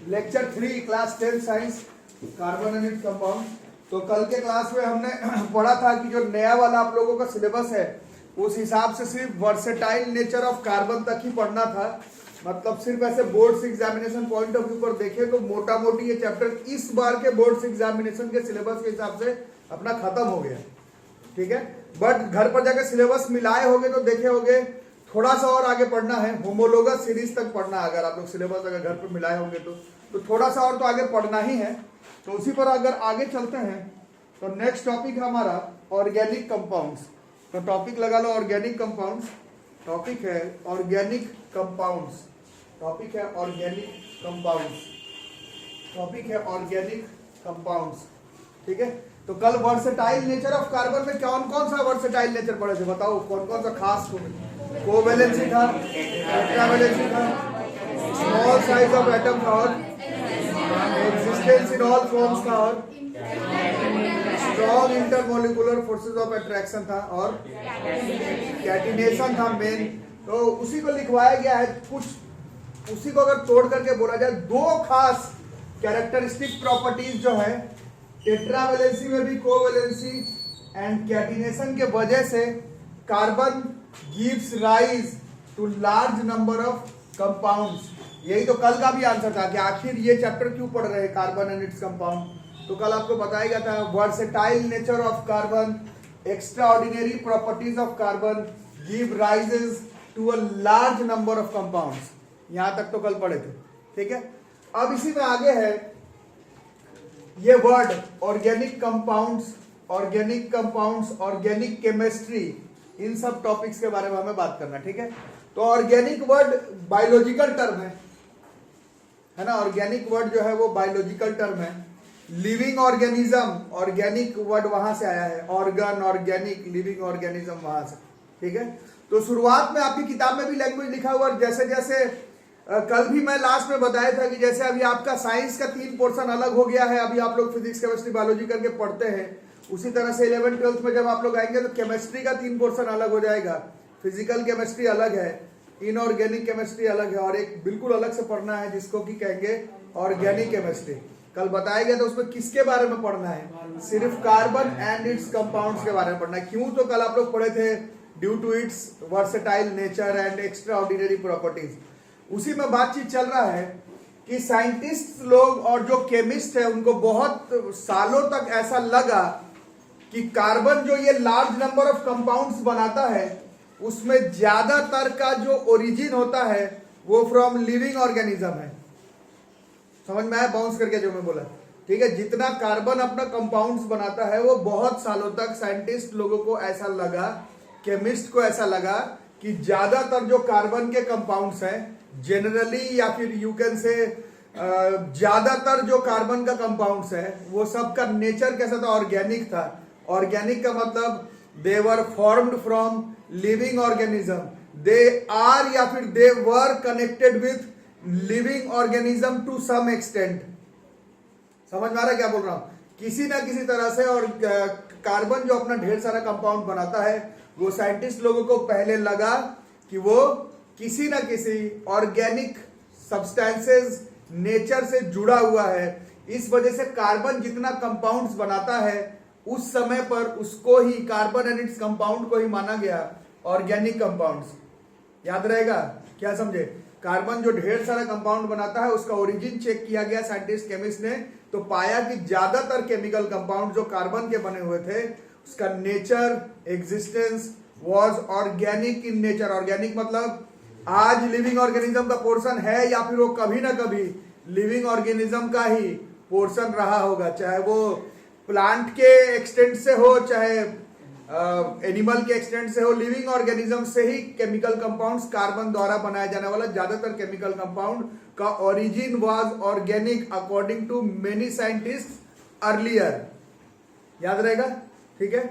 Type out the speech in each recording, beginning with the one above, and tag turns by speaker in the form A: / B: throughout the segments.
A: Lecture 3 class 10 science carbon and its compound. तो कल के क्लास में हमने पढ़ा था कि जो नया वाला आप लोगों का सिलेबस है उस हिसाब से सिर्फ वर्सेटाइल नेचर ऑफ कार्बन तक ही पढ़ना था। मतलब सिर्फ ऐसे boards examination point of view पर देखें तो मोटा मोटी ये चैप्टर इस बार के बोर्ड्स एग्जामिनेशन के सिलेबस के हिसाब से अपना खत्म हो गया, ठीक है। बट घर पर जाकर सिलेबस मिलाए होगे तो देखे होगे थोड़ा सा और आगे पढ़ना है, होमोलोगस सीरीज तक पढ़ना है। अगर आप लोग सिलेबस अगर घर पर मिलाए होंगे तो थोड़ा सा और तो आगे पढ़ना ही है। तो उसी पर अगर आगे चलते हैं तो नेक्स्ट टॉपिक हमारा ऑर्गेनिक कंपाउंड्स। तो टॉपिक लगा लो ऑर्गेनिक कंपाउंड्स। टॉपिक है ऑर्गेनिक कंपाउंड्स। टॉपिक है ऑर्गेनिक कंपाउंड्स। टॉपिक है ऑर्गेनिक कंपाउंड्स, ठीक है। तो कल वर्सेटाइल नेचर ऑफ कार्बन में कौन कौन सा वर्सेटाइल नेचर पढ़े थे बताओ, कौन कौन सा खास कोवेलेंसी था, टेट्रावेलेंसी था, स्मॉल साइज ऑफ एटम था और एक्जिस्टेंस इन ऑल फॉर्म्स था और strong intermolecular forces of attraction था और कैटिनेशन था मेन। तो उसी को लिखवाया गया है। कुछ उसी को अगर तोड़ करके बोला जाए दो खास कैरेक्टरिस्टिक प्रॉपर्टीज जो है टेट्रावेलेंसी में भी कोवेलेंसी एंड कैटिनेशन के वजह से carbon gives rise to large number of compounds. यही तो कल का भी आंसर था कि आखिर ये चैप्टर क्यों पढ़ रहे हैं कार्बन एंड इट्स कंपाउंड। तो कल आपको बताया गया था versatile nature of carbon, extraordinary properties of carbon give rises to a large number of compounds. यहां तक तो कल पढ़े थे, ठीक है। अब इसी में आगे है ये word organic compounds, organic compounds, organic chemistry, इन सब टॉपिक्स के बारे में हमें बात करना, ठीक है। तो ऑर्गेनिक वर्ड बायोलॉजिकल टर्म है ना। ऑर्गेनिक वर्ड जो है वो बायोलॉजिकल टर्म है। लिविंग ऑर्गेनिज्म, ऑर्गेनिक वर्ड वहां से आया है, ऑर्गन, ऑर्गेनिक, लिविंग ऑर्गेनिज्म वहां से, ठीक है। तो शुरुआत में आपकी किताब में भी लैंग्वेज लिखा हुआ है। जैसे जैसे कल भी मैं लास्ट में बताया था कि जैसे अभी आपका साइंस का 3 पोर्शन अलग हो गया है, अभी आप लोग फिजिक्स केमिस्ट्री बायोलॉजी करके पढ़ते हैं, उसी तरह से 11th 12th में जब आप लोग आएंगे तो केमिस्ट्री का 3 पोर्शन अलग हो जाएगा। फिजिकल केमिस्ट्री अलग है, इनऑर्गेनिक केमिस्ट्री अलग है और एक बिल्कुल अलग से पढ़ना है जिसको कि कहेंगे ऑर्गेनिक केमिस्ट्री। कल बताया गया था उसमें किसके बारे में पढ़ना है, सिर्फ कार्बन एंड इट्स कंपाउंड्स के बारे में पढ़ना है। क्यों? तो कल आप लोग पढ़े थे due to its versatile nature and extraordinary properties. उसी में बातचीत चल रहा है कि साइंटिस्ट लोग और जो केमिस्ट है उनको बहुत सालों तक ऐसा लगा कि कार्बन जो ये लार्ज नंबर ऑफ कंपाउंड्स बनाता है उसमें ज्यादातर का जो ओरिजिन होता है वो फ्रॉम लिविंग ऑर्गेनिज्म है। समझ में आया बाउंस करके जो मैं बोला, ठीक है। जितना कार्बन अपना कंपाउंड्स बनाता है वो बहुत सालों तक साइंटिस्ट लोगों को ऐसा लगा, केमिस्ट को ऐसा लगा कि ज्यादातर जो कार्बन के कंपाउंड्स हैं जनरली या फिर यू कैन से ज्यादातर जो कार्बन का कंपाउंड्स है वो सबका नेचर कैसा था, ऑर्गेनिक था। ऑर्गेनिक का मतलब they were formed from living organism, they are या फिर they were connected with living organism to some extent. समझ में आ रहा है क्या बोल रहा हूं? किसी ना किसी तरह से। और कार्बन जो अपना ढेर सारा कंपाउंड बनाता है वो साइंटिस्ट लोगों को पहले लगा कि वो किसी ना किसी ऑर्गेनिक सब्सटेंसेस नेचर से जुड़ा हुआ है। इस वजह से कार्बन जितना कंपाउंड्स बनाता है उस समय पर उसको ही कार्बन एंड इट्स कंपाउंड को ही माना गया ऑर्गेनिक कंपाउंड्स। याद रहेगा क्या? समझे? कार्बन जो ढेर सारा कंपाउंड बनाता है उसका ओरिजिन चेक किया गया साइंटिस्ट केमिस्ट ने, तो पाया कि ज्यादातर केमिकल कंपाउंड जो कार्बन के बने हुए थे उसका nature, existence was organic in nature. Organic मतलब आज लिविंग ऑर्गेनिज्म का पोर्शन है या फिर वो कभी ना कभी लिविंग ऑर्गेनिज्म का ही पोर्शन रहा होगा, चाहे वो प्लांट के एक्सटेंट से हो चाहे एनिमल के एक्सटेंट से हो। लिविंग ऑर्गेनिज्म से ही केमिकल कंपाउंड्स कार्बन द्वारा बनाया जाने वाला ज्यादातर केमिकल कंपाउंड का origin was organic according to many scientist earlier. याद रहेगा, ठीक है।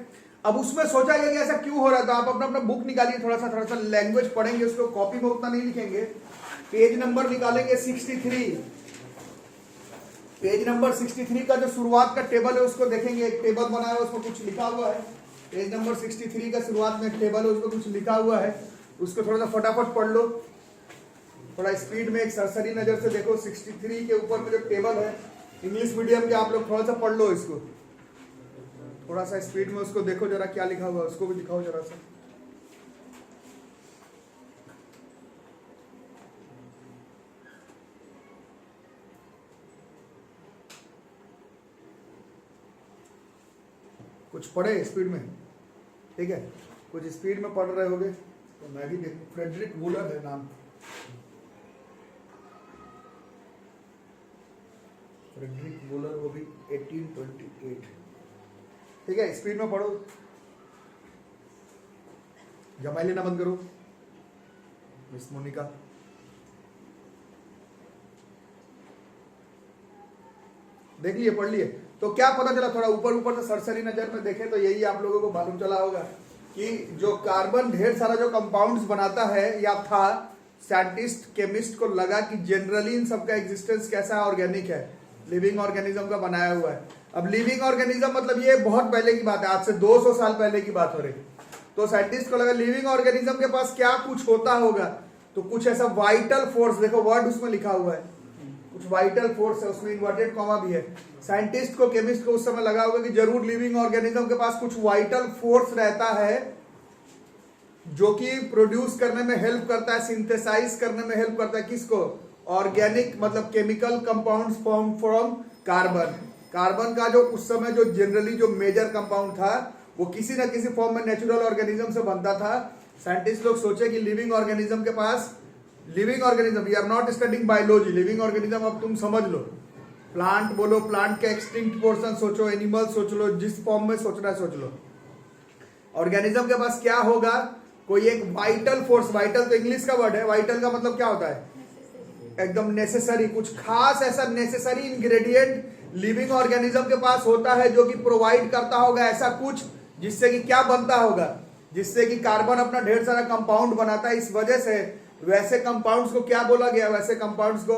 A: अब उसमें सोचा गया कि ऐसा क्यों हो रहा था। आप अपना अपना बुक निकालिए, थोड़ा सा लैंग्वेज पढ़ेंगे, उसको कॉपी में उतना नहीं लिखेंगे। पेज नंबर निकालेंगे 63। पेज नंबर 63 का जो शुरुआत का टेबल है उसको देखेंगे। एक टेबल बना है उसमें कुछ लिखा हुआ है। पेज नंबर 63 का शुरुआत में एक टेबल है उसको कुछ लिखा हुआ है, उसको थोड़ा सा फटाफट पढ़ लो। थोड़ा स्पीड में एक सरसरी नजर से देखो 63 के ऊपर में जो टेबल है, इंग्लिश मीडियम के आप लोग थोड़ा सा पढ़ लो इसको, थोड़ा सा स्पीड में उसको देखो जरा क्या लिखा हुआ है, उसको भी दिखाओ जरा सा। कुछ पढ़े स्पीड में, ठीक है, कुछ स्पीड में पढ़ रहे होगे तो मैं भी देखूं। फ्रेडरिक वूलर है नाम, फ्रेडरिक वूलर, वो भी 1828, ठीक है, स्पीड में पढ़ो, जमाई लेना बंद करो मिस मोनिका। देख लिए, पढ़ लिए, तो क्या पता चला, थोड़ा ऊपर ऊपर से सरसरी नजर में देखें तो यही आप लोगों को मालूम चला होगा कि जो कार्बन ढेर सारा जो कंपाउंड्स बनाता है या था, साइंटिस्ट केमिस्ट को लगा कि जनरली इन सबका एग्जिस्टेंस कैसा है, ऑर्गेनिक है, लिविंग ऑर्गेनिज्म का बनाया हुआ है। अब लिविंग ऑर्गेनिज्म मतलब ये बहुत पहले की बात है, आज से 200 साल पहले की बात हो रही। तो साइंटिस्ट को लगा लिविंग ऑर्गेनिज्म के पास क्या कुछ होता होगा, तो कुछ ऐसा वाइटल फोर्स, देखो वर्ड उसमें लिखा हुआ है, कुछ वाइटल फोर्स है, उसमें इन्वर्टेड कॉमा भी है। साइंटिस्ट को, केमिस्ट को उस समय लगा होगा कि जरूर लिविंग ऑर्गेनिज्म के पास कुछ वाइटल फोर्स रहता है जो कि प्रोड्यूस करने में हेल्प करता है, सिंथेसाइज करने में हेल्प करता है, किसको, ऑर्गेनिक मतलब chemical compounds form from carbon. Carbon का जो उस समय जो जनरली जो मेजर कंपाउंड था वो किसी न किसी फॉर्म में नेचुरल ऑर्गेनिज्म से बनता था। साइंटिस्ट लोग सोचे कि लिविंग ऑर्गेनिज्म के पास, living organism, we are not studying biology, living organism अब तुम समझ लो, प्लांट बोलो, प्लांट के एक्सटिंक्ट पोर्शन सोचो, एनिमल सोच लो, जिस फॉर्म में सोचना है सोच लो। ऑर्गेनिज्म के पास क्या होगा, कोई एक वाइटल फोर्स, वाइटल तो इंग्लिश का वर्ड है, वाइटल का मतलब क्या होता है, एकदम नेसेसरी, कुछ खास ऐसा नेसेसरी इंग्रेडिएंट लिविंग ऑर्गेनिज्म के पास होता है जो कि प्रोवाइड करता होगा ऐसा कुछ, जिससे कि क्या बनता होगा, जिससे कि कार्बन अपना ढेर सारा कंपाउंड बनाता है। इस वजह से वैसे कंपाउंड्स को क्या बोला गया, वैसे कंपाउंड्स को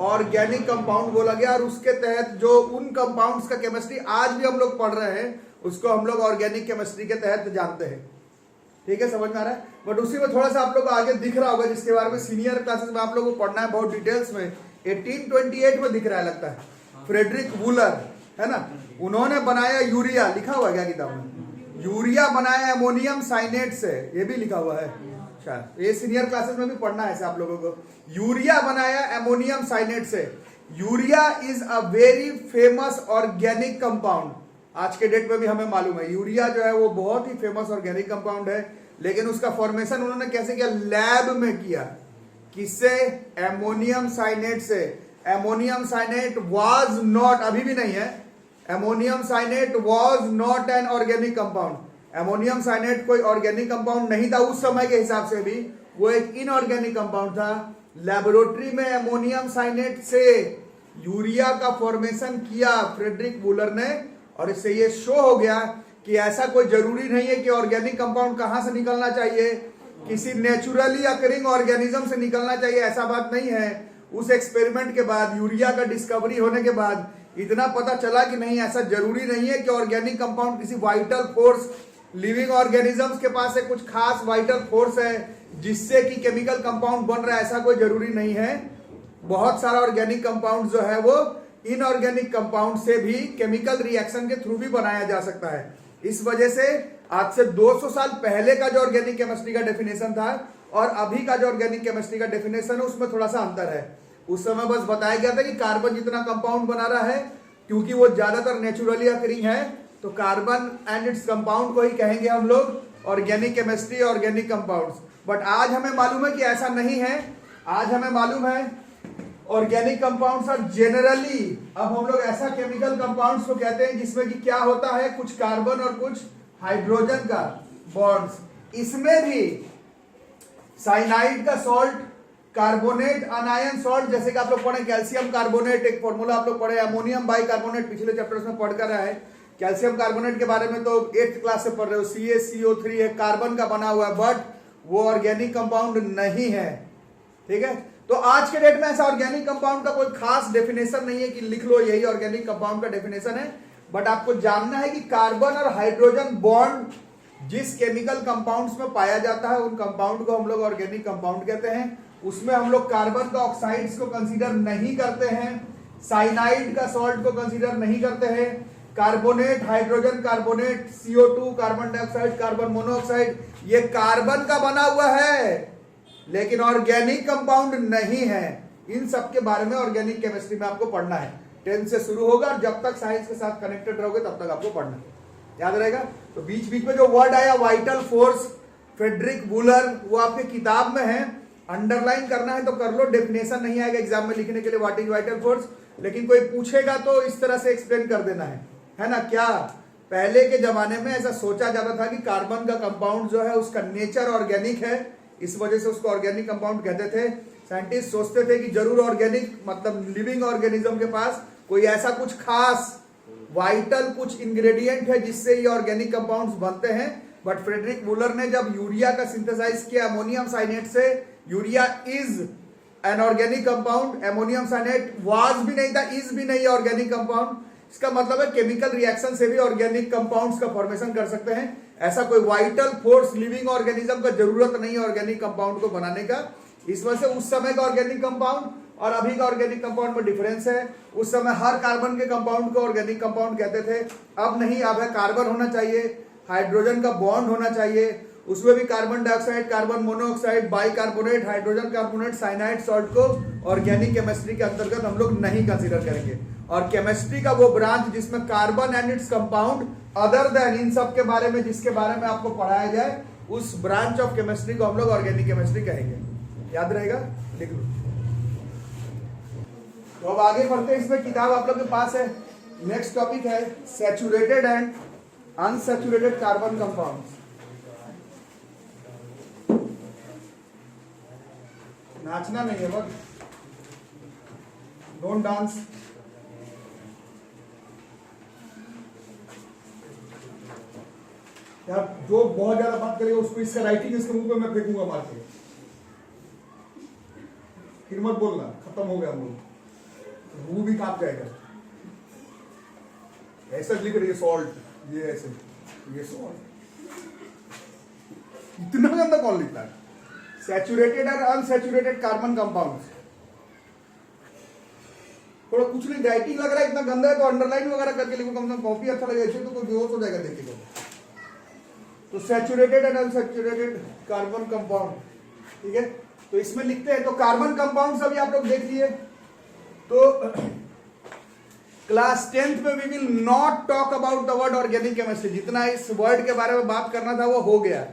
A: ऑर्गेनिक कंपाउंड बोला गया। और उसके तहत जो उन कंपाउंड्स का केमिस्ट्री आज भी हम लोग पढ़ रहे हैं, उसको हम लोग ऑर्गेनिक केमिस्ट्री के तहत जानते हैं, ठीक है, समझ में आ रहा है। बट उसी में थोड़ा सा आप लोग आगे दिख रहा होगा, जिसके बारे में सीनियर क्लासेस में आप लोगों को पढ़ना है बहुत डिटेल्स में, 1828 में दिख रहा है लगता है, फ्रेडरिक वूलर है ना, उन्होंने बनाया यूरिया, लिखा हुआ है क्या किताब में, यूरिया बनाया अमोनियम साइनेट से, ये भी लिखा हुआ है शायद, ये सीनियर क्लासेस में भी पढ़ना है ऐसे आप लोगों को। यूरिया बनाया अमोनियम साइनेट से। Urea is a very famous organic compound, आज के डेट में भी हमें मालूम है यूरिया जो है वो बहुत ही फेमस ऑर्गेनिक कंपाउंड है। लेकिन उसका फॉर्मेशन उन्होंने कैसे किया, लैब में किया, किससे, एमोनियम साइनेट से। एमोनियम साइनेट वाज नॉट, अभी भी नहीं है, ammonium cyanate was not an organic compound. Ammonium cyanate कोई ऑर्गेनिक कंपाउंड नहीं था उस समय के हिसाब से भी, वो एक इनऑर्गेनिक कंपाउंड था। लेबोरेटरी में एमोनियम साइनेट से यूरिया का फॉर्मेशन किया फ्रेडरिक वूलर ने, और इससे ये शो हो गया कि ऐसा कोई जरूरी नहीं है कि ऑर्गेनिक कंपाउंड कहां से निकलना चाहिए, किसी नेचुरली अकरिंग ऑर्गेनिज्म से निकलना चाहिए, ऐसा बात नहीं है। उस एक्सपेरिमेंट के बाद, यूरिया का डिस्कवरी होने के बाद इतना पता चला कि नहीं, ऐसा जरूरी नहीं है कि ऑर्गेनिक कंपाउंड किसी वाइटल फोर्स, लिविंग ऑर्गेनिजम्स के पास है कुछ खास वाइटल फोर्स है जिससे कि केमिकल कंपाउंड बन रहा है, ऐसा कोई जरूरी नहीं है। बहुत सारा ऑर्गेनिक कंपाउंड जो है वो इनऑर्गेनिक कंपाउंड से भी केमिकल रिएक्शन के थ्रू भी बनाया जा सकता है। इस वजह से आज से 200 साल पहले का जो ऑर्गेनिक केमिस्ट्री का डेफिनेशन था और अभी का जो ऑर्गेनिक केमिस्ट्री का डेफिनेशन है उसमें थोड़ा सा अंतर है। उस समय बस बताया गया था कि कार्बन जितना कंपाउंड बना रहा है, क्योंकि वो ज्यादातर नेचुरली अकरिंग है, तो कार्बन एंड इट्स कंपाउंड को ही कहेंगे हम लोग organic chemistry, organic compounds. But आज हमें मालूम है कि ऐसा नहीं है। आज हमें मालूम है ऑर्गेनिक कंपाउंड्स आर जेनरली, अब हम लोग ऐसा केमिकल कंपाउंड्स को कहते हैं जिसमें कि क्या होता है, कुछ कार्बन और कुछ हाइड्रोजन का बॉन्ड्स। इसमें भी साइनाइड का सॉल्ट, कार्बोनेट अनायन सॉल्ट, जैसे कि आप लोग पढ़े कैल्शियम कार्बोनेट, एक फॉर्मूला आप लोग पढ़े, अमोनियम बाइकार्बोनेट, पिछले चैप्टर्स में पढ़ कर रहा है। कैल्शियम कार्बोनेट के बारे में तो 8th क्लास से पढ़ रहे हो, CaCO3 है, कार्बन का बना हुआ है, बट वो ऑर्गेनिक कंपाउंड नहीं है, ठीक है। तो आज के डेट में ऐसा ऑर्गेनिक कंपाउंड का कोई खास डेफिनेशन नहीं है कि लिख लो यही ऑर्गेनिक कंपाउंड का डेफिनेशन है। बट आपको जानना है कि कार्बन और हाइड्रोजन बॉन्ड जिस केमिकल कंपाउंड्स में पाया जाता है उन कंपाउंड को हम लोग ऑर्गेनिक कंपाउंड कहते हैं। उसमें हम लोग कार्बन का ऑक्साइड्स को कंसीडर नहीं करते हैं, साइनाइड का सॉल्ट को कंसीडर नहीं करते हैं, carbonate, hydrogen carbonate, CO2, carbon dioxide, carbon monoxide, ये कार्बन का बना हुआ है लेकिन ऑर्गेनिक कंपाउंड नहीं है। इन सब के बारे में ऑर्गेनिक केमिस्ट्री में आपको पढ़ना है। 10 से शुरू होगा और जब तक साइंस के साथ कनेक्टेड रहोगे तब तक आपको पढ़ना है, याद रहेगा। तो बीच बीच में जो वर्ड आया वाइटल फोर्स, फ्रेडरिक वूलर, वो आपके किताब में है, अंडरलाइन करना है तो कर लो। डेफिनेशन नहीं आएगा एग्जाम में लिखने के लिए व्हाट इज वाइटल फोर्स, लेकिन कोई पूछेगा तो इस तरह से एक्सप्लेन कर देना है ना। क्या पहले के जमाने में ऐसा सोचा जाता था कि कार्बन का कंपाउंड जो है उसका नेचर ऑर्गेनिक है, इस वजह से उसको ऑर्गेनिक कंपाउंड कहते थे। साइंटिस्ट सोचते थे कि जरूर ऑर्गेनिक मतलब लिविंग ऑर्गेनिज्म के पास कोई ऐसा कुछ खास वाइटल कुछ इंग्रेडिएंट है जिससे ये ऑर्गेनिक कंपाउंड्स बनते हैं। बट फ्रेडरिक वूलर ने जब यूरिया का सिंथेसाइज किया अमोनियम साइनेट से, urea is an organic compound, ammonium cyanate was भी नहीं था, इज भी नहीं ऑर्गेनिक कंपाउंड। इसका मतलब है केमिकल रिएक्शन से भी ऑर्गेनिक कंपाउंड्स का फॉर्मेशन कर सकते हैं। ऐसा कोई वाइटल फोर्स लिविंग ऑर्गेनिज्म का जरूरत नहीं है ऑर्गेनिक कंपाउंड को बनाने का। इस वजह से उस समय का ऑर्गेनिक कंपाउंड और अभी का ऑर्गेनिक कंपाउंड में डिफरेंस है। उस समय हर कार्बन के कंपाउंड को ऑर्गेनिक कंपाउंड कहते थे, अब नहीं। अब है कार्बन होना चाहिए, हाइड्रोजन का बॉन्ड होना चाहिए, उसमें भी carbon dioxide, carbon monoxide, bicarbonate, hydrogen carbonate, cyanide salt को ऑर्गेनिक केमिस्ट्री के अंतर्गत हम लोग नहीं कंसीडर करेंगे। और केमिस्ट्री का वो ब्रांच जिसमें carbon and its compound other than इन सब के बारे में जिसके बारे में आपको पढ़ाया जाए, उस ब्रांच ऑफ केमिस्ट्री को हम लोग ऑर्गेनिक केमिस्ट्री कहेंगे। याद रहेगा, लिख लो। तो अब आगे बढ़ते हैं, इसमें किताब आप लोग के पास है। नेक्स्ट टॉपिक है saturated and unsaturated carbon compounds. नाचना नहीं है बस, डोंट डांस। यार जो बहुत ज्यादा बात करेगा उसको इसका राइटिंग इसके मुंह पे मैं फेंकूंगा मार के, फिर मत बोलना, खत्म हो गया हम लोग, मुंह भी कांप जाएगा। ऐसा लिख रही है सॉल्ट, ये ऐसे, ये सॉल्ट, इतना गंदा कौन लिखता है? सैचुरेटेड और अनसैचुरेटेड कार्बन कंपाउंड्स। थोड़ा कुछ नहीं, राइटिंग लग रहा है इतना गंदा है तो अंडरलाइन वगैरह करके लिखो, कम से कम कॉपी अच्छा लगेगा, ऐसे तो कोई बेहोश हो जाएगा देखे को। तो saturated and unsaturated carbon compound, ठीक है। तो इसमें लिखते हैं, तो कार्बन कंपाउंड अभी आप लोग देख लिए। तो क्लास 10th में we will not talk about the word organic chemistry. जितना इस वर्ड के बारे में बात करना था वो हो गया।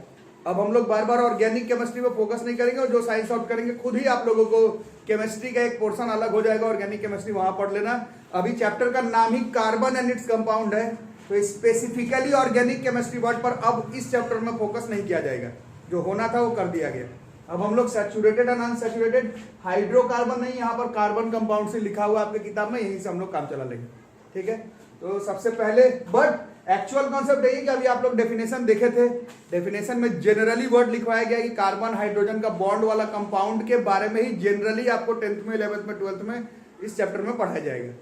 A: अब हम लोग बार बार ऑर्गेनिक केमिस्ट्री पे फोकस नहीं करेंगे, और जो साइंस आउट करेंगे खुद ही आप लोगों को केमिस्ट्री का एक पोर्शन अलग हो जाएगा, ऑर्गेनिक केमिस्ट्री वहां पढ़ लेना। अभी चैप्टर का नाम ही कार्बन एंड इट्स कंपाउंड है, तो स्पेसिफिकली ऑर्गेनिक केमिस्ट्री वर्ड पर अब इस चैप्टर में फोकस नहीं किया जाएगा। जो होना था वो कर दिया गया। अब हम लोग सैचुरेटेड एंड अनसैचुरेटेड, हाइड्रोकार्बन नहीं, यहाँ पर कार्बन कंपाउंड से लिखा हुआ आपके किताब में, यहीं से हम लोग काम चला लेंगे, ठीक है। तो सबसे पहले बट एक्चुअल कॉन्सेप्ट यही कि अभी आप लोग डेफिनेशन देखे थे, डेफिनेशन में जनरली वर्ड लिखवाया गया कि कार्बन हाइड्रोजन का बॉन्ड वाला कंपाउंड के बारे में ही जनरली आपको 10th में, 11th में, 12th में इस चैप्टर में पढ़ाया जाएगा,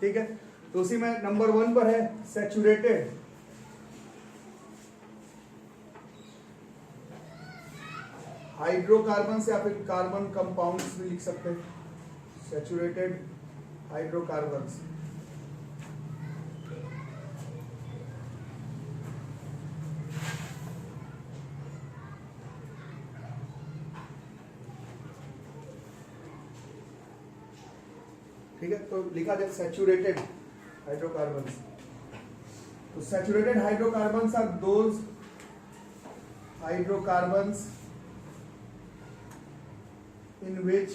A: ठीक है। तो उसी में नंबर 1 पर है सैचुरेटेड। हाइड्रोकार्बन या फिर कार्बन कंपाउंड्स भी लिख सकते हैं, सैचुरेटेड हाइड्रोकार्बन्स। ठीक है, तो लिखा जाए सैचुरेटेड हाइड्रोकार्बन्स। तो saturated hydrocarbons are those hydrocarbons in which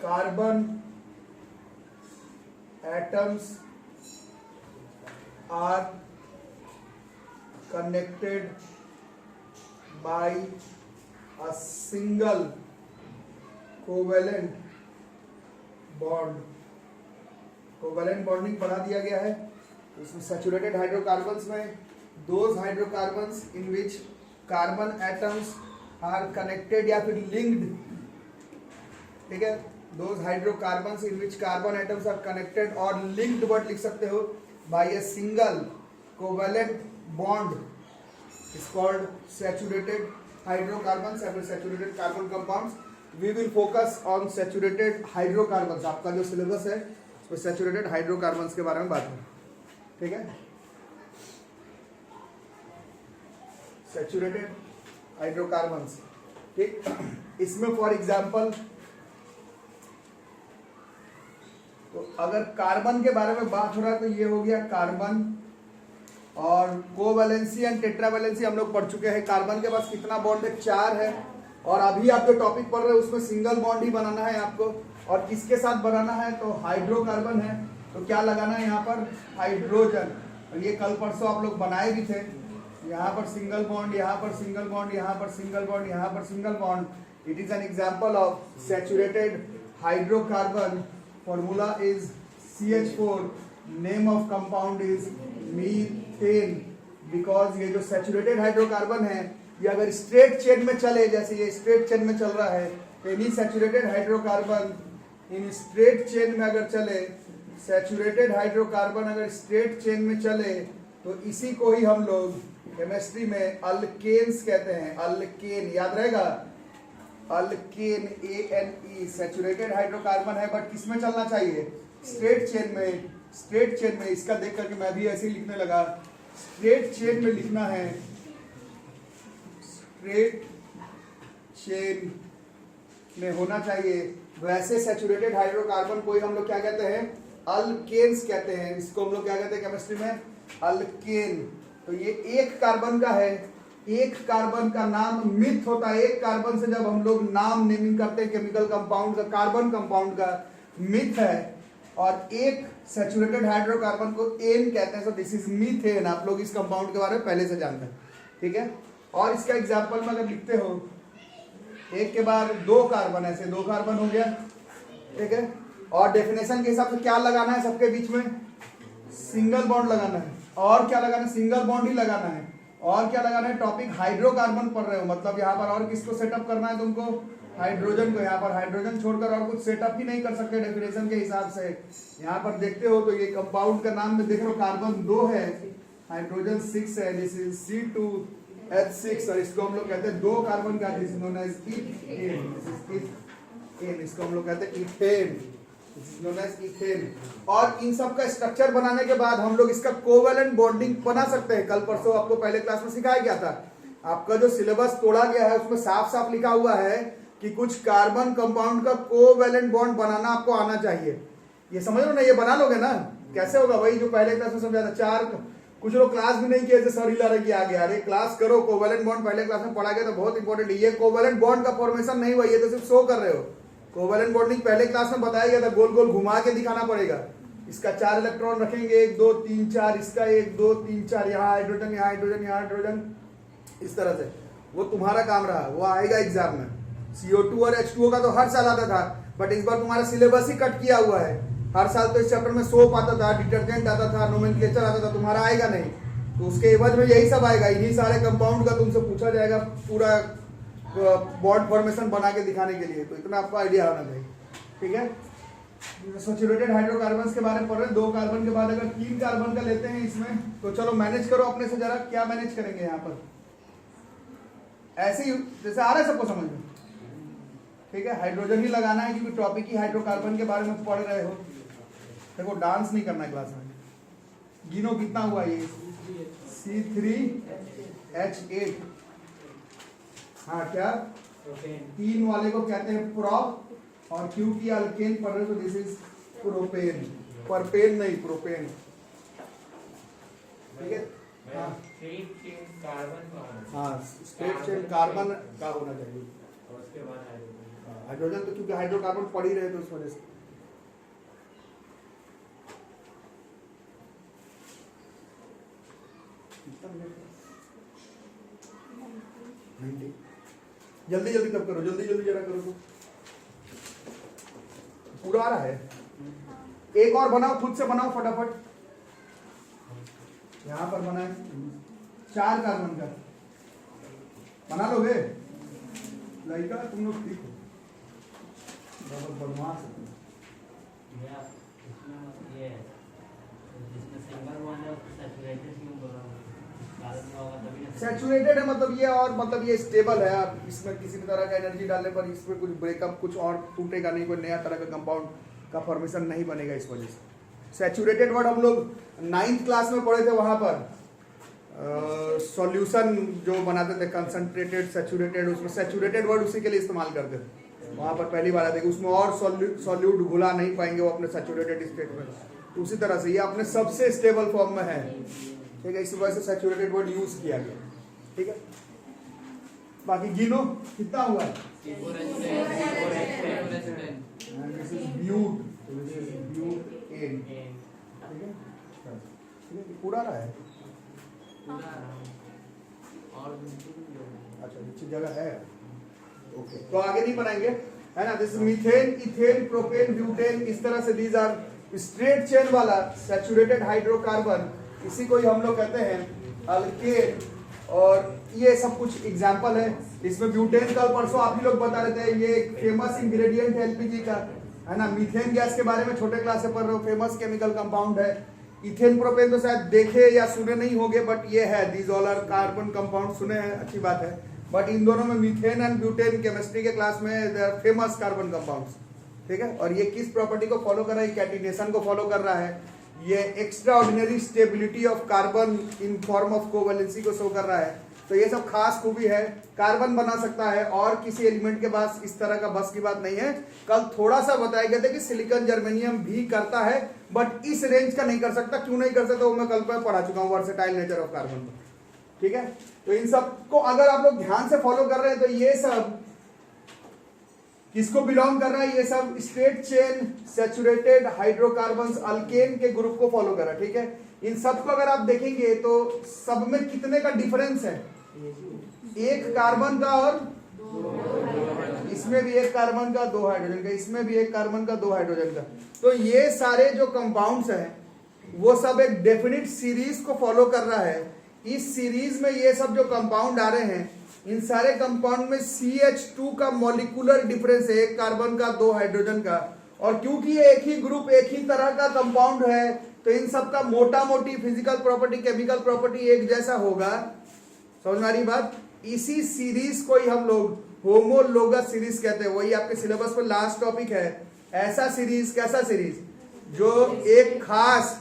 A: carbon atoms are connected by a single covalent bond। Covalent bonding बढ़ा दिया गया है। तो इसमें सैचुरेटेड हाइड्रोकार्बन्स में those hydrocarbons in which carbon atoms are connected या फिर लिंक्ड, ठीक है। Those hydrocarbons in which carbon atoms are connected और लिंक्ड वर्ड लिख सकते हो by a single covalent bond is called saturated hydrocarbon या फिर saturated carbon compounds. We will focus on saturated hydrocarbons. आपका जो सिलेबस है उसमें सैचुरेटेड हाइड्रोकार्बन्स के बारे में बात करें, ठीक है। सैचुरेटेड हाइड्रोकार्बन्स, ठीक। इसमें फॉर एग्जांपल तो अगर कार्बन के बारे में बात हो रहा है तो ये हो गया कार्बन, और कोवैलेंसी एंड टेट्रावैलेंसी हम लोग पढ़ चुके हैं। कार्बन के पास कितना बॉन्ड है, 4 है। और अभी आप जो टॉपिक पढ़ रहे हैं उसमें सिंगल बॉन्ड ही बनाना है आपको, और किसके साथ बनाना है, तो हाइड्रोकार्बन है तो क्या लगाना है यहाँ पर, हाइड्रोजन। और ये कल परसों आप लोग बनाए भी थे, यहाँ पर सिंगल बॉन्ड, यहाँ पर सिंगल बॉन्ड, यहाँ पर सिंगल बॉन्ड, यहाँ पर single bond. It is an example of saturated hydrocarbon. Formula is CH4, name of compound is methane. Because ये जो सैचुरेटेड हाइड्रोकार्बन है ये अगर स्ट्रेट चेन में चले, जैसे ये स्ट्रेट चेन में चल रहा है, any saturated hydrocarbon in straight chain में अगर चले, सैचुरेटेड हाइड्रोकार्बन अगर स्ट्रेट चेन में चले तो इसी को ही हम लोग केमिस्ट्री में अल्केन्स कहते हैं। अल्केन याद रहेगा, अल्केन ANE सैचुरेटेड हाइड्रोकार्बन है, बट किस में चलना चाहिए, स्ट्रेट चेन में। स्ट्रेट चेन में, इसका देख करके मैं भी ऐसे ही लिखने लगा, स्ट्रेट चेन में लिखना है, स्ट्रेट चेन में होना चाहिए। वैसे सैचुरेटेड हाइड्रोकार्बन को ही हम लोग क्या कहते हैं, अल्केन्स कहते हैं। इसको हम लोग क्या कहते हैं केमिस्ट्री में, अल्केन। तो ये एक कार्बन का है, एक कार्बन का नाम मिथ होता है। एक कार्बन से जब हम लोग नाम नेमिंग करते हैं केमिकल कंपाउंड का, कार्बन कंपाउंड का मिथ है, और एक सैचुरेटेड हाइड्रोकार्बन को एन कहते हैं। So this is methane. आप लोग इस कंपाउंड के बारे में पहले से जानते हैं, ठीक है। और इसका एग्जांपल में अगर लिखते हो, एक के बाद 2 कार्बन, ऐसे 2 कार्बन हो गया, ठीक है। और डेफिनेशन के हिसाब से क्या लगाना है, सबके बीच में सिंगल बॉन्ड लगाना है। और क्या लगाना है, सिंगल बॉन्ड ही लगाना है। और क्या लगाना है, टॉपिक हाइड्रोकार्बन पढ़ रहे हो, मतलब यहाँ पर और किसको सेटअप करना है तुमको, हाइड्रोजन को। यहाँ पर हाइड्रोजन छोड़कर और कुछ सेटअप ही नहीं कर सकते डेफिनेशन के हिसाब से। यहाँ पर देखते हो तो ये कंपाउंड का नाम में देख रहे हो, कार्बन 2 है, हाइड्रोजन 6 है, दिस इज C2H6। और इसको हम लोग कहते हैं 2 कार्बन का, this is known as ethane. इसको हम लोग कहते हैं ethane, this is known as ethane. और इन सब का स्ट्रक्चर बनाने के बाद हम लोग इसका कोवैलेंट बॉन्डिंग बना सकते हैं। कल परसों आपको पहले क्लास में सिखाया गया था। आपका जो सिलेबस तोड़ा गया है उसमें साफ साफ लिखा हुआ है कि कुछ कार्बन कंपाउंड का कोवैलेंट बॉन्ड बनाना आपको आना चाहिए। ये समझ लो ना, ये बना लोगे ना, कैसे होगा वही जो पहले क्लास में समझा था। 4 कुछ लोग क्लास भी नहीं किए, सर हिला रहे आ गया। अरे क्लास करो, कोवैलेंट बॉन्ड पहले क्लास में पढ़ा गया तो बहुत इंपॉर्टेंट है। ये कोवैलेंट बॉन्ड का फॉर्मेशन नहीं हुआ, ये तो सिर्फ शो कर रहे हो। कोवैलेंट बॉन्डिंग पहले क्लास में बताया गया था, गोल गोल घुमा के दिखाना पड़ेगा। इसका 4 इलेक्ट्रॉन रखेंगे, 1 2 3 4, इसका 1 2 3 4, यहाँ हाइड्रोजन, यहाँ हाइड्रोजन, यहाँ हाइड्रोजन, इस तरह से। वो तुम्हारा काम रहा, वो आएगा एग्जाम में। CO2 और H2O का तो हर साल आता था, बट इस बार तुम्हारा सिलेबस ही कट किया हुआ है। हर साल तो इस चैप्टर में सोप आता था, डिटर्जेंट आता था, नोमेनक्लेचर आता था, तुम्हारा आएगा नहीं। तो उसके एवज में यही सब आएगा, इन्हीं सारे कंपाउंड का तुमसे पूछा जाएगा पूरा बॉन्ड फॉर्मेशन बना के दिखाने के लिए। तो इतना आपको आइडिया होना चाहिए, ठीक है। सैचुरेटेड हाइड्रोकार्बन्स के बारे में पढ़ रहे हैं। 2 कार्बन के बाद अगर 3 कार्बन का लेते हैं इसमें, तो चलो मैनेज करो अपने से जरा, क्या मैनेज करेंगे यहाँ पर, ऐसे ही जैसे आ रहा है सबको समझ में, ठीक है। हाइड्रोजन ही लगाना है क्योंकि टॉपिक ही हाइड्रोकार्बन के बारे में पढ़ रहे हो। देखो डांस नहीं करना है क्लास में। गिनो कितना हुआ ये, C3H8। हाँ क्या, 3 वाले को कहते हैं प्रोप, और क्योंकि अल्केन पढ़ रहे तो दिस इज प्रोपेन। परपेन नहीं, प्रोपेन, ठीक है। हाँ स्ट्रेट चेन कार्बन का होना चाहिए,
B: और उसके बाद
A: हाइड्रोजन तो क्योंकि हाइड्रोकार्बन पड़ ही रहे तो उस वजह से। जल्दी जल्दी तब करो, जल्दी जल्दी जरा करो, तो पूरा आ रहा है। एक और बनाओ, खुद से बनाओ फटाफट। यहाँ पर बनाए 4 कार्बन का, बना लोगे लड़का, तुम लोग ठीक हो, बहुत बदमाश है।
B: जिसमें सिंगल बॉन्ड है उसको सैचुरेटेड क्यों बोला?
A: सैचुरेटेड है मतलब ये, और मतलब ये स्टेबल है, आप इसमें किसी भी तरह का एनर्जी डालने पर इसमें कुछ ब्रेकअप कुछ और टूटेगा नहीं, कोई नया तरह का कंपाउंड का फॉर्मेशन नहीं बनेगा इस वजह से। सैचुरेटेड वर्ड हम लोग 9th क्लास में पढ़े थे, वहां पर सॉल्यूशन जो बनाते थे कंसंट्रेटेड सैचुरेटेड, उसमें सैचुरेटेड वर्ड उसी के लिए इस्तेमाल करते थे, वहां पर पहली बार आते हैं। उसमें और सॉल्यूट घुला नहीं पाएंगे वो अपने सैचुरेटेड स्टेट में, तो उसी तरह से ये अपने सबसे स्टेबल फॉर्म में है, ठीक है, इसी वजह से सैचुरेटेड वर्ड यूज किया गया, ठीक है। बाकी गिनो कितना हुआ है, this is but, this is butane, ठीक है, पूरा रहा है, अच्छा नीचे जगह है, ओके, तो आगे नहीं बनाएंगे, है ना। This methane, ethane, propane, butane, इस तरह से दीज आर स्ट्रेट चेन वाला सैचुरेटेड हाइड्रोकार्बन, इसी को ही हम लोग कहते हैं अल्केन, और ये सब कुछ एग्जांपल है। इसमें ब्यूटेन कल परसों आप ही लोग बता रहे थे, ये एक फेमस इंग्रेडिएंट है एलपीजी का, है ना। मीथेन गैस के बारे में छोटे क्लास से पढ़ रहे हो, फेमस केमिकल कंपाउंड है। इथेन प्रोपेन तो शायद देखे या सुने नहीं होंगे, बट ये है, these all are carbon compound, सुने हैं, अच्छी बात है। बट इन दोनों में मीथेन एंड ब्यूटेन केमिस्ट्री के क्लास में they are famous carbon compounds, ठीक है। और ये किस प्रॉपर्टी को फॉलो कर रहा है, कैटिनेशन को फॉलो कर रहा है, ये extra ordinary stability of carbon in form of covalency को शो कर रहा है। तो ये सब खास खूबी है, कार्बन बना सकता है और किसी एलिमेंट के पास इस तरह का बस की बात नहीं है। कल थोड़ा सा बताया गया था कि सिलिकॉन जर्मेनियम भी करता है, बट इस रेंज का नहीं कर सकता। क्यों नहीं कर सकता वो मैं कल पर पढ़ा चुका हूँ, वर्सेटाइल नेचर ऑफ कार्बन, ठीक है। तो इन सब को अगर आप लोग ध्यान से फॉलो कर रहे हैं तो ये सब किसको बिलोंग कर रहा है, ये सब straight chain saturated hydrocarbons alkane के ग्रुप को फॉलो कर रहा है, ठीक है। इन सब को अगर आप देखेंगे तो सब में कितने का डिफरेंस है, एक कार्बन का, और इसमें भी एक कार्बन का, 2 हाइड्रोजन का, इसमें भी एक कार्बन का, 2 हाइड्रोजन का। तो ये सारे जो कंपाउंड्स हैं वो सब एक डेफिनिट सीरीज को फॉलो कर रहा है। इस सीरीज में ये सब जो कंपाउंड आ रहे हैं, इन सारे कंपाउंड में CH2 का मॉलिक्यूलर डिफरेंस है, एक कार्बन का, 2 हाइड्रोजन का। और क्योंकि ये एक ही ग्रुप, एक ही तरह का कंपाउंड है, तो इन सब का मोटा मोटी फिजिकल प्रॉपर्टी, केमिकल प्रॉपर्टी एक जैसा होगा। समझ में आ रही बात। इसी सीरीज को ही हम लोग होमोलोगस सीरीज कहते हैं। वही आपके सिलेबस पर लास्ट टॉपिक है। ऐसा सीरीज, कैसा सीरीज जो एक खास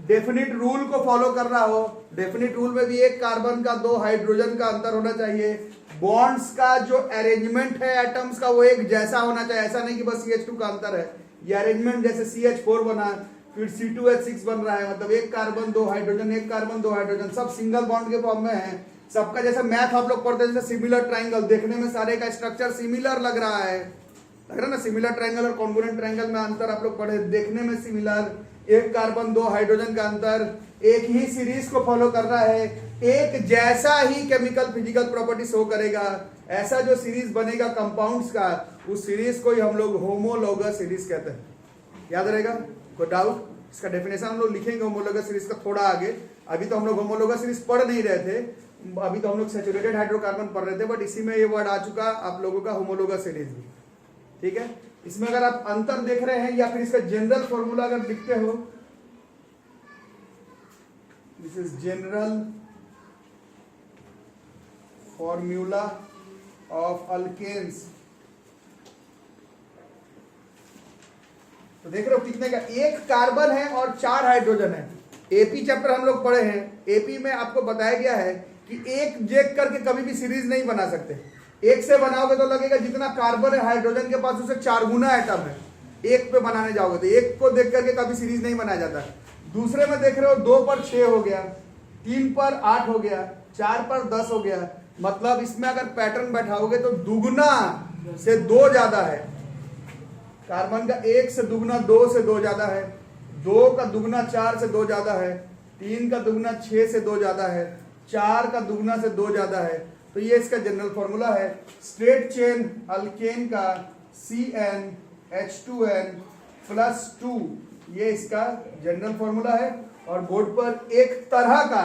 A: डेफिनिट रूल को फॉलो कर रहा हो। डेफिनिट रूल में भी एक कार्बन का, 2 हाइड्रोजन का अंतर होना चाहिए। बॉन्ड्स का जो अरेंजमेंट है एटम्स का वो एक जैसा होना चाहिए। ऐसा नहीं कि बस CH2 का अंतर है। ये अरेंजमेंट जैसे CH4 बना, फिर C2H6 बन रहा है, मतलब एक कार्बन, 2 हाइड्रोजन, एक कार्बन, 2 हाइड्रोजन, सब सिंगल बॉन्ड के फॉर्म में है। सबका जैसे मैथ आप लोग पढ़ते हैं, जैसे सिमिलर ट्राइंगल, देखने में सारे का स्ट्रक्चर सिमिलर लग रहा है ना। सिमिलर ट्राइंगल और कॉन्ग्रुएंट ट्राइंगल में अंतर आप लोग पढ़े, देखने में सिमिलर, एक कार्बन, 2 हाइड्रोजन का अंतर, एक ही सीरीज को फॉलो कर रहा है, एक जैसा ही केमिकल फिजिकल प्रॉपर्टी शो करेगा। ऐसा जो सीरीज बनेगा कंपाउंड्स का, उस सीरीज को ही हम लोग होमोलोगस सीरीज कहते हैं। याद रहेगा, कोई डाउट? इसका डेफिनेशन हम लोग लिखेंगे होमोलोगस सीरीज का थोड़ा आगे। अभी तो हम लोग होमोलोगस सीरीज पढ़ नहीं रहे थे, अभी तो हम लोग सैचुरेटेड हाइड्रोकार्बन पढ़ रहे थे, बट इसी में ये वर्ड आ चुका आप लोगों का होमोलोगस सीरीज भी, ठीक है। इसमें अगर आप अंतर देख रहे हैं या फिर इसका जनरल फॉर्मूला अगर लिखते हो, this is general formula of alkanes. तो देख रहे हो कितने का, एक कार्बन है और 4 हाइड्रोजन है। एपी चैप्टर हम लोग पढ़े हैं। एपी में आपको बताया गया है कि एक देख करके कभी भी सीरीज नहीं बना सकते। एक से बनाओगे तो लगेगा जितना कार्बन है हाइड्रोजन के पास उससे 4 गुना एटम है। एक पे बनाने जाओगे तो एक को देख करके कभी सीरीज नहीं बनाया जाता। दूसरे में देख रहे हो 2 पर 6 हो गया, 3 पर 8 हो गया, 4 पर 10 हो गया। मतलब इसमें अगर पैटर्न बैठाओगे तो दुगुना से 2 ज्यादा है। कार्बन का 1 से दुगुना 2 से 2 ज्यादा है, 2 का दुगुना 4 से 2 ज्यादा है, 3 का दुगुना 6 से 2 ज्यादा है, 4 का दुगुना से 2 ज्यादा है। तो ये इसका जनरल फॉर्मूला है। स्ट्रेट चेन अल्केन का CnH2n + 2, ये इसका जनरल फॉर्मूला है। और बोर्ड पर एक तरह का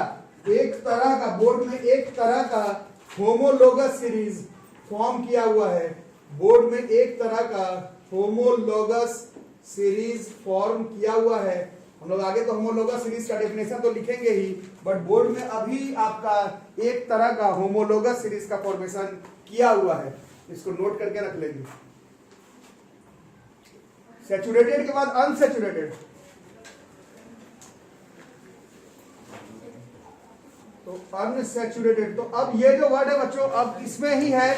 A: बोर्ड में एक तरह का होमोलोगस सीरीज फॉर्म किया हुआ है। बोर्ड में एक तरह का होमोलोगस सीरीज फॉर्म किया हुआ है। हम लोग आगे तो होमोलोगस सीरीज का डेफिनेशन तो लिखेंगे ही, बट बोर्ड में अभी आपका एक तरह का होमोलोगस सीरीज का फॉर्मेशन किया हुआ है, इसको नोट करके रख लेंगे। सैचुरेटेड के बाद अनसैचुरेटेड, तो अनसैचुरेटेड। तो अब ये जो वर्ड है बच्चों, अब इसमें ही है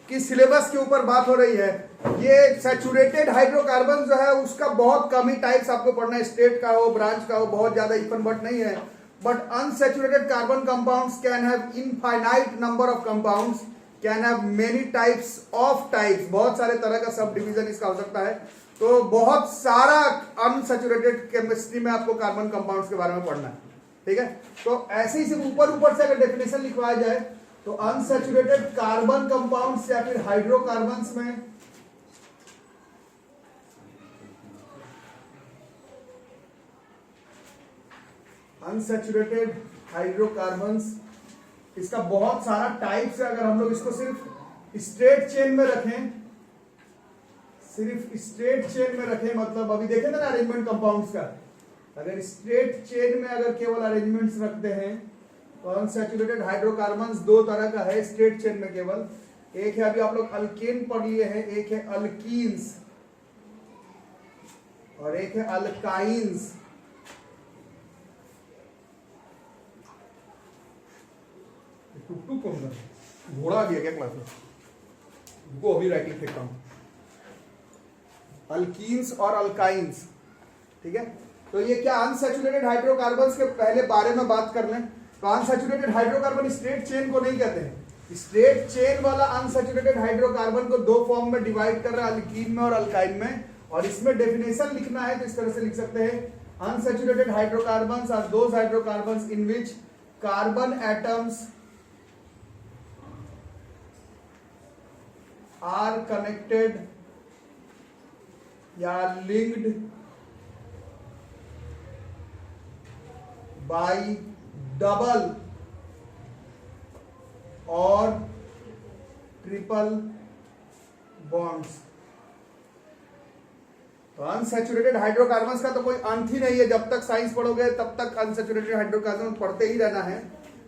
A: कि सिलेबस के ऊपर बात हो रही है। ये सैचुरेटेड हाइड्रोकार्बन जो है उसका बहुत कम ही टाइप्स आपको पढ़ना है, स्टेट का हो, ब्रांच का हो, बहुत ज्यादा इफ एंड बट नहीं है। But unsaturated carbon compounds can have infinite number of compounds, can have many types of types, बहुत सारे तरह का सब डिवीजन इसका हो सकता है। तो बहुत सारा अनसैचुरेटेड केमिस्ट्री में आपको कार्बन कंपाउंड्स के बारे में पढ़ना है, ठीक है। तो ऐसे ही सिर्फ ऊपर ऊपर से अगर डेफिनेशन लिखवाया जाए तो अनसैचुरेटेड कार्बन कंपाउंड्स या फिर हाइड्रोकार्बन्स में अनसैचुरेटेड हाइड्रोकार्बन्स, इसका बहुत सारा टाइप्स है। अगर हम लोग इसको सिर्फ स्ट्रेट चेन में रखें, सिर्फ स्ट्रेट चेन में रखें, मतलब अभी देखें ना अरेंजमेंट कंपाउंड्स का, अगर स्ट्रेट चेन में अगर केवल अरेंजमेंट्स रखते हैं तो अनसैचुरेटेड हाइड्रोकार्बन्स दो तरह का है स्ट्रेट चेन में केवल। एक है, अभी आप लोग अल्केन पढ़ लिए हैं, एक है अल्कीन्स और एक है अल्काइंस। टुकटुक कौन कर घोड़ा आ गया क्या क्लास में? वो अभी राइटिंग फेंकता हूं। अल्कीन्स और अल्काइंस, ठीक है। तो ये क्या अनसैचुरेटेड हाइड्रोकार्बन्स के पहले बारे में बात कर लें तो अनसैचुरेटेड हाइड्रोकार्बन स्ट्रेट चेन को नहीं कहते हैं। स्ट्रेट चेन वाला अनसैचुरेटेड हाइड्रोकार्बन को दो फॉर्म में डिवाइड कर रहा है, अल्कीन में और अल्काइन में, और इसमें डेफिनेशन लिखना है तो इस तरह से लिख सकते हैं। Unsaturated hydrocarbons are those hydrocarbons in which carbon atoms are connected या लिंक्ड बाय डबल और ट्रिपल बॉन्ड्स। तो अनसैचुरेटेड हाइड्रोकार्बन्स का तो कोई अंत ही नहीं है, जब तक साइंस पढ़ोगे तब तक अनसैचुरेटेड हाइड्रोकार्बन पढ़ते ही रहना है।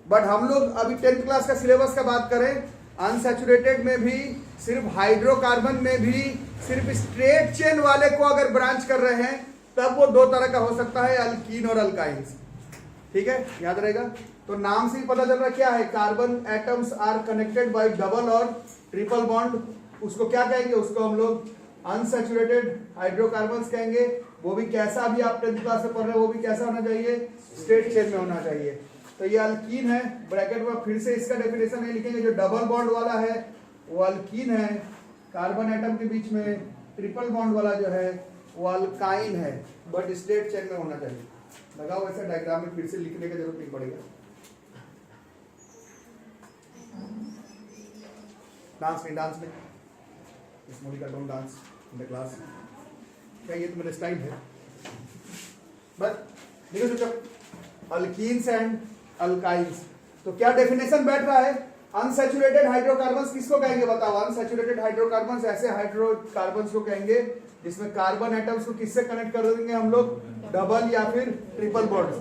A: बट हम लोग अभी 10th क्लास का सिलेबस का बात करें, अनसैचुरेटेड में भी सिर्फ हाइड्रोकार्बन में भी सिर्फ स्ट्रेट चेन वाले को अगर ब्रांच कर रहे हैं तब वो दो तरह का हो सकता है, अल्कीन और अल्काइंस, ठीक है, याद रहेगा। तो नाम से ही पता चल रहा क्या है, carbon atoms are connected by double और ट्रिपल बॉन्ड, उसको क्या कहेंगे, उसको हम लोग अनसैचुरेटेड हाइड्रोकार्बन्स कहेंगे। वो भी कैसा, भी आप 10th क्लास में पढ़ रहे हैं, वो भी कैसा होना चाहिए, स्ट्रेट चेन में होना चाहिए। तो ये अल्कीन है, ब्रैकेट में फिर से इसका डेफिनेशन नहीं लिखेंगे, जो डबल बॉन्ड वाला है वो अल्कीन है, कार्बन एटम के बीच में ट्रिपल बॉन्ड वाला जो है वो अल्काइन है, बट स्ट्रेट चेन में होना चाहिए। लगाओ वैसे डायग्राम में, फिर से लिखने की जरूरत नहीं पड़ेगा। डांस में इस Monica don't dance in the class, क्या ये तो मेरा स्टाइल है। बट देखो चुपचाप, अल्कीन्स एंड अल्काइंस, तो क्या डेफिनेशन बैठ रहा है, अनसैचुरेटेड हाइड्रोकार्बन्स किसको कहेंगे बताओ। अनसैचुरेटेड हाइड्रोकार्बन्स ऐसे हाइड्रोकार्बन्स को कहेंगे जिसमें कार्बन एटम्स को किससे कनेक्ट कर देंगे हम लोग, डबल या फिर ट्रिपल बॉन्ड से,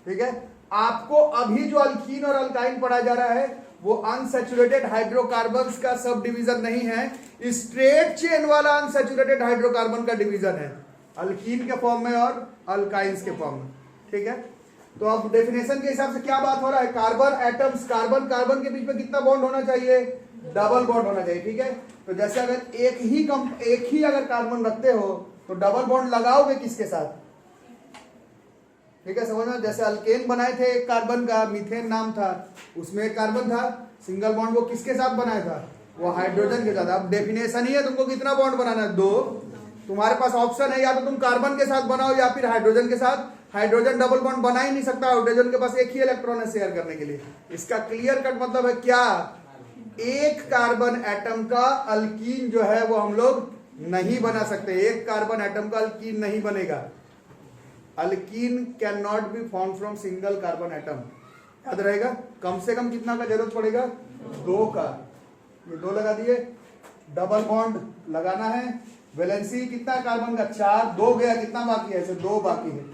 A: ठीक है। आपको अभी जो अल्कीन और अल्काइन पढ़ा जा रहा है वो अनसैचुरेटेड हाइड्रोकार्बन्स का सब डिवीजन नहीं है, स्ट्रेट चेन वाला अनसैचुरेटेड हाइड्रोकार्बन का डिवीजन है, अल्कीन के फॉर्म में और अल्काइंस के फॉर्म में, ठीक है। तो अब डेफिनेशन के हिसाब से क्या बात हो रहा है, कार्बन एटम्स, कार्बन कार्बन के बीच में कितना बॉन्ड होना चाहिए, डबल बॉन्ड होना चाहिए, ठीक है। तो जैसे अगर एक ही अगर कार्बन रखते हो तो डबल बॉन्ड लगाओगे किसके साथ, ठीक है, समझना। जैसे अल्केन बनाए थे एक कार्बन का, मीथेन नाम था, उसमें एक कार्बन था, सिंगल बॉन्ड वो किसके साथ बनाया था, वो हाइड्रोजन के साथ। अब डेफिनेशन ही है तुमको कितना बॉन्ड बनाना है, 2। तुम्हारे पास ऑप्शन है, या तो तुम कार्बन के साथ बनाओ या फिर हाइड्रोजन के साथ। हाइड्रोजन डबल बॉन्ड बना ही नहीं सकता, हाइड्रोजन के पास एक ही इलेक्ट्रॉन है शेयर करने के लिए। इसका क्लियर कट मतलब है क्या, एक कार्बन एटम का अल्कीन जो है वो हम लोग नहीं बना सकते, एक कार्बन एटम का अल्कीन नहीं बनेगा। Alkyne can not be form from single carbon atom, याद रहेगा। कम से कम कितना का जरूरत पड़ेगा, 2 का। ये 2 लगा दिए, डबल बॉन्ड लगाना है, वैलेंसी कितना कार्बन का, 4, 2 गया, कितना बाकी है, 2 बाकी है।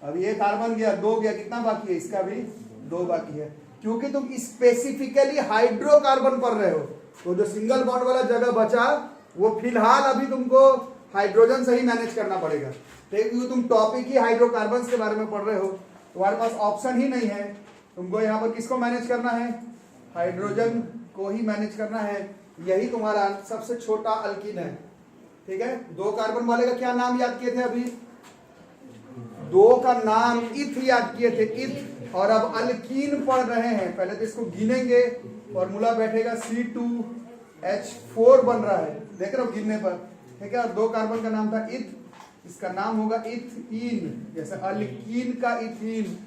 A: अब ये कार्बन गया, 2 गया, कितना बाकी है? इसका भी 2 बाकी है, क्योंकि तुम स्पेसिफिकली हाइड्रोकार्बन पढ़ रहे हो। तो जो सिंगल बॉन्ड वाला जगह बचा वो फिलहाल अभी तुमको हाइड्रोजन से ही मैनेज करना पड़ेगा, क्योंकि तुम टॉपिक ही हाइड्रोकार्बन के बारे में पढ़ रहे हो। तुम्हारे पास ऑप्शन ही नहीं है, तुमको यहाँ पर किसको मैनेज करना है? हाइड्रोजन को ही मैनेज करना है। यही तुम्हारा सबसे छोटा अल्कीन है, ठीक है। 2 कार्बन वाले का क्या नाम याद किए थे? अभी 2 का नाम इथ याद किए थे, इथ। और अब अल्कीन पढ़ रहे हैं, पहले तो इसको गिनेंगे, फॉर्मूला बैठेगा C2H4 बन रहा है, देख रहे हो गिनने पर, ठीक है। और 2 कार्बन का नाम था इथ, इसका नाम होगा इथीन, जैसे अल्कीन का इथीन,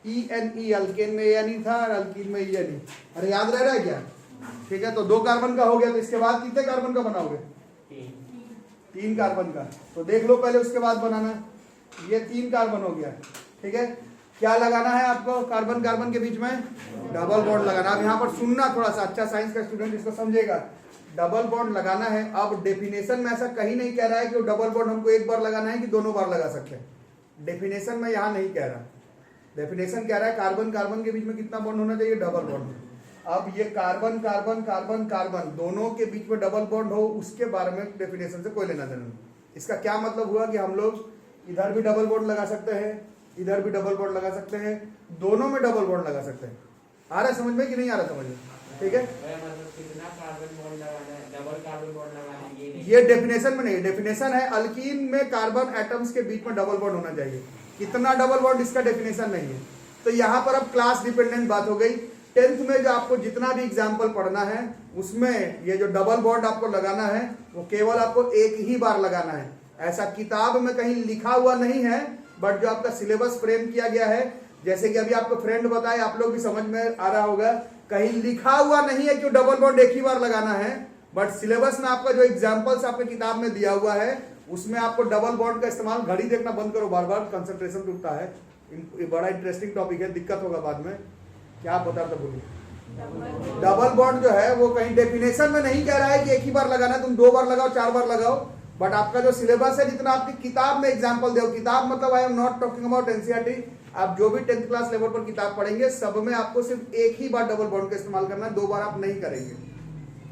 A: ENE, अल्केन में ENE था और अल्कीन में ENE। अरे याद रह रहा है क्या? ठीक है, तो 2 कार्बन का हो गया, तो इसके बाद कितने कार्बन का बनाओगे? 3 कार्बन का। तो देख लो पहले, उसके बाद बनाना। ये 3 कार्बन हो गया, ठीक है। क्या लगाना है आपको? कार्बन कार्बन के बीच में डबल बॉन्ड लगाना। अब यहाँ पर सुनना थोड़ा सा, अच्छा साइंस का स्टूडेंट इसको समझेगा। डबल बॉन्ड लगाना है। अब डेफिनेशन में ऐसा कहीं नहीं कह रहा है कि डबल बॉन्ड हमको एक बार लगाना है कि दोनों बार लगा सकते हैं। डेफिनेशन में यहाँ नहीं कह रहा, डेफिनेशन कह रहा है कार्बन कार्बन के बीच में कितना बॉन्ड होना चाहिए? Double bond. अब ये कार्बन कार्बन कार्बन कार्बन दोनों के बीच में डबल बॉन्ड हो, उसके बारे में डेफिनेशन से कोई लेना देना नहीं। इसका क्या मतलब हुआ कि हम लोग इधर भी डबल बॉन्ड लगा सकते हैं, इधर भी डबल बॉन्ड लगा सकते हैं, दोनों में डबल बॉन्ड लगा सकते हैं। आ रहा है समझ में कि नहीं आ रहा समझ में? ठीक है, ये डेफिनेशन में नहीं, डेफिनेशन है अल्कीन में कार्बन एटम्स के बीच में डबल बॉन्ड होना चाहिए। कितना डबल बॉन्ड इसका डेफिनेशन नहीं है। तो यहाँ पर अब क्लास डिपेंडेंट बात हो गई। 10th में जो आपको जितना भी एग्जाम्पल पढ़ना है उसमें ये जो डबल बॉन्ड आपको लगाना है वो केवल आपको एक ही बार लगाना है। ऐसा किताब में कहीं लिखा हुआ नहीं है, बट जो आपका सिलेबस फ्रेम किया गया है, जैसे कि अभी आपको फ्रेंड बताए, आप लोग भी समझ में आ रहा होगा, कहीं लिखा हुआ नहीं है कि डबल बॉन्ड एक ही बार लगाना है, बट सिलेबस में आपका जो एग्जाम्पल्स आपके किताब में दिया हुआ है उसमें आपको डबल बॉन्ड का इस्तेमाल, घड़ी देखना बंद करो बार बार, कंसंट्रेशन टूटता है। बड़ा इंटरेस्टिंग टॉपिक है, दिक्कत होगा बाद में। क्या आप बता रहे थे? बोलिए। डबल बॉन्ड जो है वो कहीं डेफिनेशन में नहीं कह रहा है कि एक ही बार लगाना है, तुम 2 बार लगाओ, 4 बार लगाओ, बट आपका जो सिलेबस है, जितना आपकी किताब में एग्जाम्पल दो, किताब मतलब I am not talking about NCERT, आप जो भी 10th क्लास लेवल पर किताब पढ़ेंगे सब में आपको सिर्फ एक ही बार डबल बॉन्ड का इस्तेमाल करना है, 2 बार आप नहीं करेंगे।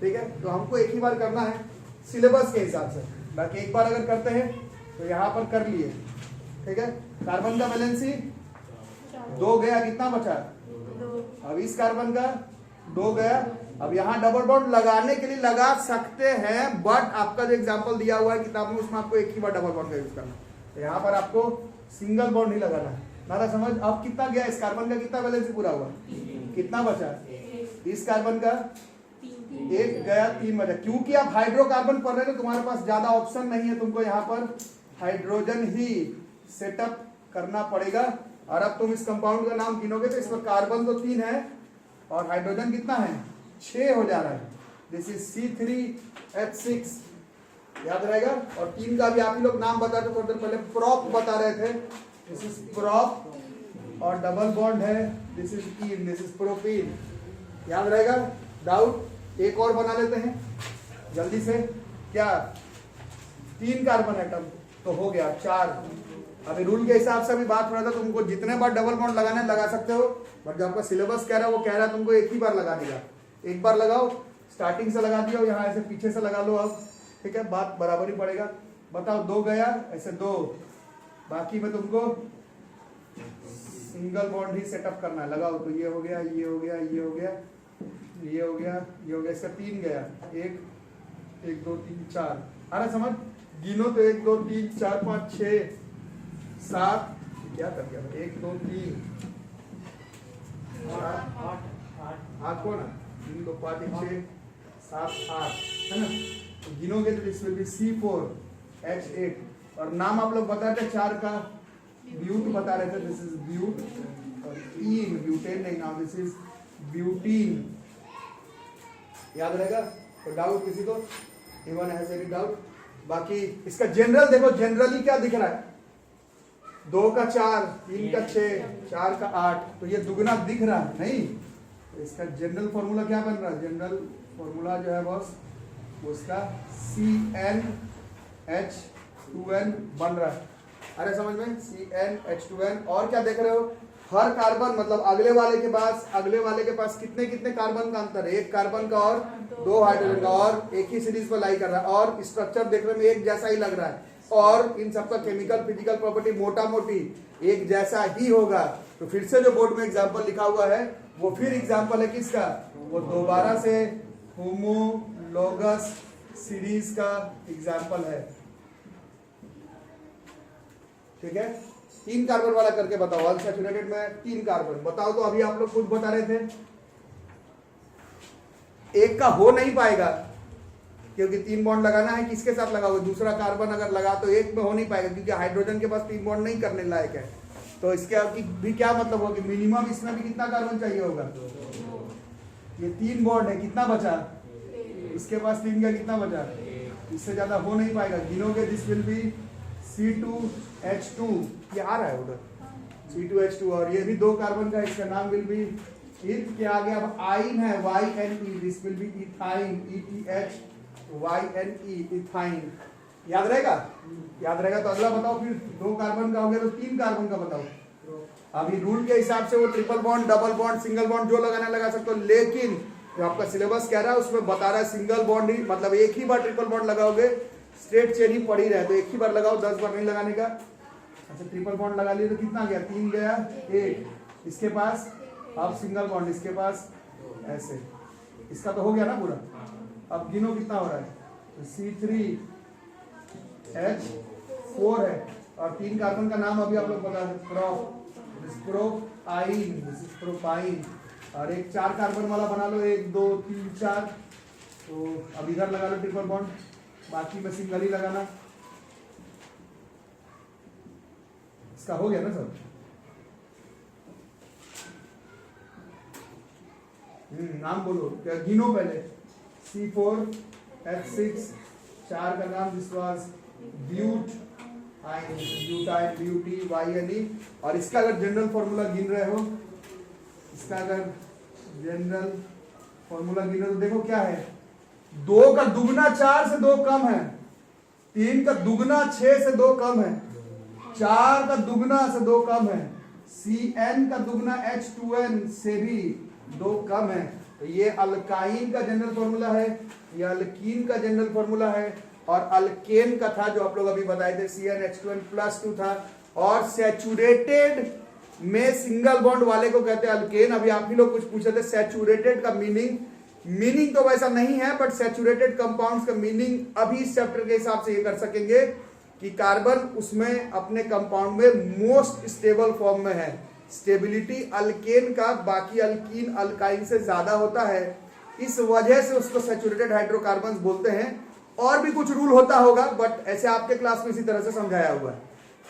A: ठीक है, तो हमको एक ही बार करना है सिलेबस के हिसाब से, बाकी एक बार अगर करते हैं तो यहाँ पर कर लिए। ठीक है, कार्बन का वैलेंसी 2 गया, कितना बचा? अब इस कार्बन का 2 गया। अब यहाँ डबल बॉन्ड लगाने के लिए लगा सकते हैं, बट आपका जो एग्जांपल दिया हुआ है किताब में उसमें आपको एक ही बार डबल बॉन्ड का यूज करना है। तो यहाँ पर आपको सिंगल बॉन्ड ही लगाना है। नारा समझ? अब कितना गया? इस कार्बन का कितना वैलेंसी पूरा हुआ? कितना बचा? इस कार्बन का 1 गया, 3 बचा। क्योंकि आप हाइड्रोकार्बन पढ़ रहे हो तो तुम्हारे पास ज्यादा ऑप्शन नहीं है, तुमको यहाँ पर हाइड्रोजन ही सेटअप करना पड़ेगा। और अब तुम इस कंपाउंड का नाम गिनोगे तो इसमें कार्बन तो 3 है और हाइड्रोजन कितना है? 6 हो जा रहा है। दिस इज C3H6, याद रहेगा। और 3 का भी आप ही लोग नाम बता, थोड़ी देर पहले प्रॉप बता रहे थे, दिस इज प्रॉप, और डबल बॉन्ड है, this is in, this is propene, याद रहेगा। डाउट? एक और बना लेते हैं जल्दी से। क्या? 3 कार्बन एटम तो हो गया 4। अभी रूल के हिसाब से अभी बात हो रहा था, तुमको जितने बार डबल बॉन्ड लगाना है लगा सकते हो, बट जो आपका सिलेबस कह रहा है वो कह रहा है तुमको एक ही बार लगाने का। एक बार लगाओ, स्टार्टिंग से लगा दिया, यहाँ ऐसे पीछे से लगा लो अब। ठीक है, बात बराबर ही पड़ेगा। बताओ, 2 गया, ऐसे 2, बाकी में तुमको सिंगल बॉन्ड ही सेटअप करना है। लगाओ तो ये हो गया, ये हो गया, ये हो गया, ये हो गया, ये हो गया, इसका 3 गया, 1 2 3 4। अरे समझ? गिनो तो 1 2 3 4 5 6 7, क्या कर गया? 1 2 3 4 8 को ना, 3 2 5 6 7 8 है ना। तो गिनोगे तो दिस विल बी C4H8। और नाम आप लोग बता रहे थे 4 का, ब्यूट बता रहे थे, दिस इज ब्यूट, और ईन, ब्यूटेन नहीं नाम, दिस इज ब्यूटीन, याद रहेगा। तो डाउट किसी को? Even has any doubt? बाकी इसका जनरल देखो, जनरली क्या दिख रहा है? 2 का 4, 3 का 6, 4 का 8, तो ये दुगना दिख रहा है नहीं। तो इसका जनरल फॉर्मूला क्या बन रहा है? जनरल फॉर्मूला जो है बॉस उसका CnH2n बन रहा है। अरे समझ में, CnH2n। और क्या देख रहे हो, हर कार्बन मतलब अगले वाले के पास कितने कितने कार्बन का अंतर है, एक कार्बन का और दो हाइड्रोजन का, और एक ही सीरीज पर लाई कर रहा है, और स्ट्रक्चर देखने में एक जैसा ही लग रहा है, और इन सबका केमिकल फिजिकल प्रॉपर्टी मोटा मोटी एक जैसा ही होगा। तो फिर से जो बोर्ड में एग्जांपल लिखा हुआ है वो फिर एग्जांपल है किसका, वो दोबारा से होमोलोगस सीरीज का एग्जांपल है। ठीक है, 3 कार्बन वाला करके बताओ, अनसैचुरेटेड में 3 कार्बन बताओ। तो अभी आप लोग खुद बता रहे थे एक का हो नहीं पाएगा, क्योंकि 3 बॉन्ड लगाना है, किसके साथ लगाओगे, दूसरा कार्बन अगर लगा तो एक में हो नहीं पाएगा, क्योंकि हाइड्रोजन के पास 3 बॉन्ड नहीं करने लायक है। तो इसके भी क्या मतलब होगा, मिनिमम इसमें भी कितना कार्बन चाहिए होगा, ये 3 बॉन्ड है, कितना बचा, इसके पास 3 का कितना बचा, इससे ज्यादा हो नहीं पाएगा। गिनोगे दिस विल बी C2H2, ये आ रहा है उधर C2H2, और ये भी 2 कार्बन का, इसका नाम विल बी इथ के आगे अब आइन है YNE, this will be ethyne, ETHYNE, ethyne. याद रहेगा, याद रहेगा। तो अगला बताओ फिर, 2 कार्बन का हो गया तो 3 कार्बन का बताओ। अभी रूल के हिसाब से वो triple bond, double bond, single bond जो लगाना लगा सकते हो, लेकिन जो आपका सिलेबस कह रहा है उसमें बता रहा है सिंगल बॉन्ड ही, मतलब एक ही बार ट्रिपल बॉन्ड लगाओगे, स्ट्रेट चेन ही पड़ी रहे तो एक ही बार लगाओ, 10 बार नहीं लगाने का। अच्छा, ट्रिपल बॉन्ड लगा लिए तो कितना गया, 3 गया, 1 इसके पास, अब सिंगल बॉन्ड इसके पास, ऐसे इसका तो हो गया ना पूरा। अब गिनो कितना हो रहा है, तो C3H4 है, और 3 कार्बन का नाम अभी आप लोग बता सकते, प्रोपाइन, और एक 4 कार्बन वाला बना लो, 1 2 3 4। तो अब इधर लगा लो ट्रिपल बॉन्ड, बाकी में सिंगल ही लगाना। इसका हो गया ना सब। नाम बोलो, क्या गिनो पहले। C4H6, 4 का नाम दिस वाज ब्यूटाइन, BUTYNE। और इसका अगर जनरल फॉर्मूला गिन रहे हो, इसका अगर जनरल फॉर्मूला गिन रहे हो तो देखो क्या है, 2 का दुगना 4 से 2 कम है, 3 का दुगना 6 से 2 कम है, 4 का दुगना से 2 कम है, Cn का दुगना H2n से भी 2 कम है। तो ये अल्काइन का जनरल फॉर्मूला है, ये अल्कीन का जनरल फॉर्मूला है, और अल्केन का था जो आप लोग अभी बताए थे, CnH2n+2 था। और सैचुरेटेड में सिंगल बॉन्ड वाले को कहते हैं अल्केन। अभी आप ही लोग कुछ पूछे थे सैचुरेटेड का मीनिंग तो वैसा नहीं है, बट सैचुरेटेड कंपाउंड्स का मीनिंग अभी इस चैप्टर के हिसाब से ये कर सकेंगे कि कार्बन उसमें अपने कंपाउंड में मोस्ट स्टेबल फॉर्म में है। स्टेबिलिटी अल्केन का बाकी अल्कीन अल्काइन से ज्यादा होता है, इस वजह से उसको सैचुरेटेड हाइड्रोकार्बन्स बोलते हैं। और भी कुछ रूल होता होगा, बट ऐसे आपके क्लास में इसी तरह से समझाया हुआ है।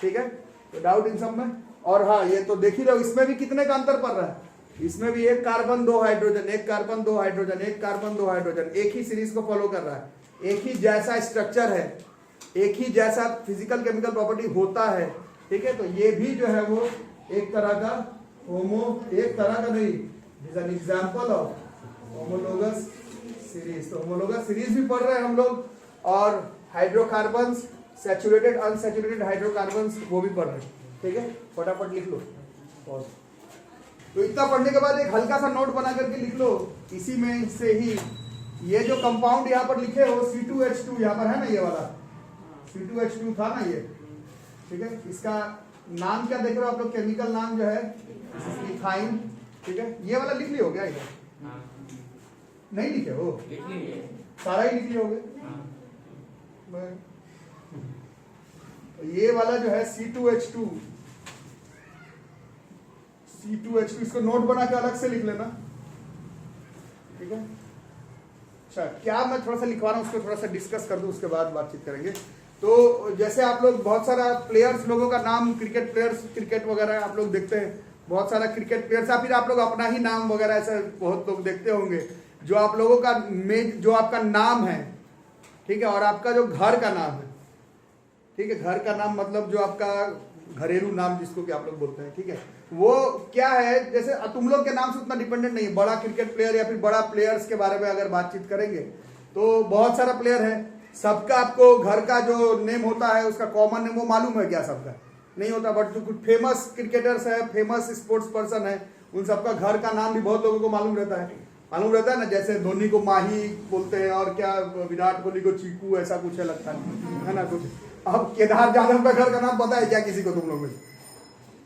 A: ठीक है, तो डाउट इन सब में। और हाँ, ये तो देख ही रहो, इसमें भी कितने का अंतर पड़ रहा है, इसमें भी 1 carbon 2 hydrogen, 1 carbon 2 hydrogen, 1 carbon 2 hydrogen, एक ही सीरीज को फॉलो कर रहा है, एक ही जैसा स्ट्रक्चर है, एक ही जैसा फिजिकल केमिकल प्रॉपर्टी होता है। ठीक है, तो ये भी जो है वो एक तरह का एक तरह का नहीं, is an example of homologous series. तो होमोलोगस सीरीज भी पढ़ रहे हैं हम लोग, और हाइड्रोकार्बन्स, सैचुरेटेड अनसैचुरेटेड हाइड्रोकार्बन्स वो भी पढ़ रहे हैं। ठीक है, फटाफट लिख लो। तो इतना पढ़ने के बाद एक हल्का सा नोट बना करके लिख लो, इसी में से ही ये जो कंपाउंड यहाँ पर लिखे हो C2H2 यहाँ पर है ना, ये वाला C2H2 था ना ये। ठीक है, इसका नाम क्या देख रहे हो आप लोग, केमिकल नाम जो है इथाइन। ठीक है, ये वाला लिख लियो क्या इधर, नहीं लिखे हो, सारा ही लिख लियोगे। ये वाला जो है C2H2, इसको नोट बना के अलग से लिख लेना। ठीक है, अच्छा क्या मैं थोड़ा सा लिखवा रहा हूँ, उसको थोड़ा सा डिस्कस कर दूं, उसके बाद बातचीत करेंगे। तो जैसे आप लोग बहुत सारा प्लेयर्स लोगों का नाम, क्रिकेट प्लेयर्स, क्रिकेट वगैरह आप लोग देखते हैं, बहुत सारा क्रिकेट प्लेयर्स, या फिर आप लोग अपना ही नाम वगैरह ऐसे बहुत लोग देखते होंगे। जो आप लोगों का जो आपका नाम है, ठीक है, और आपका जो घर का नाम है, ठीक है, घर का नाम मतलब जो आपका घरेलू नाम जिसको कि आप लोग बोलते हैं, ठीक है, वो क्या है, जैसे तुम लोग के नाम से उतना डिपेंडेंट नहीं है। बड़ा क्रिकेट प्लेयर या फिर बड़ा प्लेयर्स के बारे में अगर बातचीत करेंगे तो बहुत सारा प्लेयर है, सबका आपको घर का जो नेम होता है उसका कॉमन नेम वो मालूम है क्या सबका, नहीं होता, बट जो कुछ फेमस क्रिकेटर्स है, फेमस स्पोर्ट्स पर्सन है, उन सबका घर का नाम भी बहुत लोगों को मालूम रहता है ना। जैसे धोनी को माही बोलते हैं और क्या विराट कोहली को चीकू, ऐसा कुछ है लगता है ना कुछ। अब केदार जाधव का घर का नाम पता है क्या किसी को? तुम लोग में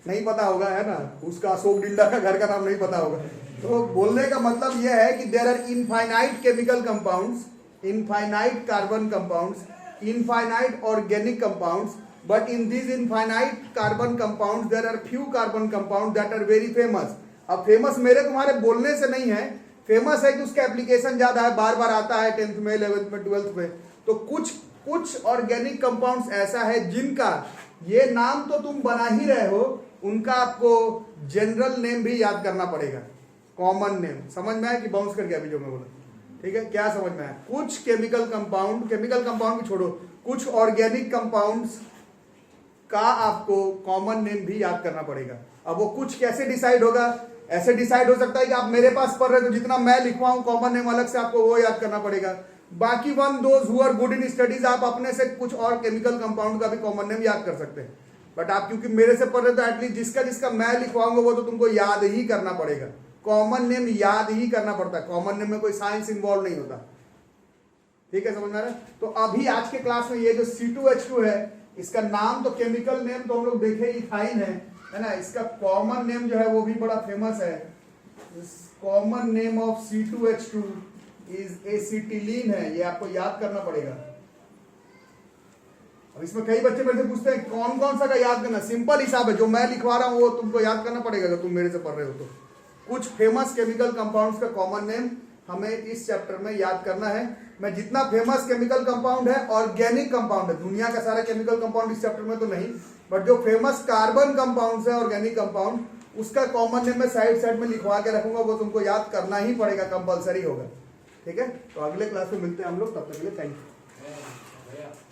A: नहीं पता होगा, है ना। उसका अशोक डिंडा का घर का नाम नहीं पता होगा। तो बोलने का मतलब यह है कि there are infinite chemical compounds, infinite carbon compounds, infinite organic compounds, but in these infinite carbon compounds there are few carbon compounds that are very famous। अब फेमस मेरे तुम्हारे बोलने से नहीं है, फेमस है कि उसका एप्लीकेशन ज्यादा है, बार बार आता है 10th में, 11th में, 12th में। तो कुछ ऑर्गेनिक कंपाउंड्स ऐसा है जिनका ये नाम तो तुम बना ही रहे हो, उनका आपको जनरल नेम भी याद करना पड़ेगा, कॉमन नेम। समझ में आया कि बाउंस कर गया अभी जो मैं बोला? ठीक है, क्या समझ में आया? कुछ केमिकल कंपाउंड भी छोड़ो, कुछ ऑर्गेनिक कंपाउंड्स का आपको कॉमन नेम भी याद करना पड़ेगा। अब वो कुछ कैसे डिसाइड होगा? ऐसे डिसाइड हो सकता है कि आप मेरे पास पढ़ रहे हो तो जितना मैं लिखवाऊं कॉमन नेम अलग से आपको वो याद करना पड़ेगा। बाकी those who are good in studies, आप अपने से कुछ और केमिकल कंपाउंड का भी कॉमन नेम याद कर सकते हैं। बट आप क्योंकि मेरे से पढ़ रहे हो तो एटलीस्ट जिसका मैं लिखवाऊंगा वो तो तुमको याद ही करना पड़ेगा। कॉमन नेम याद ही करना पड़ता है, कॉमन नेम में कोई साइंस इन्वॉल्व नहीं होता। ठीक है, समझ में आ रहा है? तो अभी आज के क्लास में ये जो C2H2 है, इसका नाम तो केमिकल नेम तो हम लोग देखे इथाइन है ना। इसका कॉमन नेम जो है वो भी बड़ा फेमस है। Common name of C2H2 is acetylene है, ये आपको याद करना पड़ेगा। अब इसमें कई बच्चे मेरे से पूछते हैं कौन कौन सा का याद करना। सिंपल हिसाब है, जो मैं लिखवा रहा हूं वो तुमको याद करना पड़ेगा अगर तुम मेरे से पढ़ रहे हो तो। कुछ फेमस केमिकल कंपाउंड्स का कॉमन नेम हमें इस चैप्टर में याद करना है। मैं जितना फेमस केमिकल कंपाउंड है, ऑर्गेनिक कंपाउंड है, दुनिया का सारा केमिकल कंपाउंड इस चैप्टर में तो नहीं, बट जो फेमस कार्बन कंपाउंड्स है, ऑर्गेनिक कंपाउंड, उसका कॉमन नेम मैं साइड में लिखवा के रखूंगा, वो तुमको याद करना ही पड़ेगा, कंपलसरी होगा। ठीक है, तो अगले क्लास में मिलते हैं हम लोग, तब तक के लिए थैंक यू।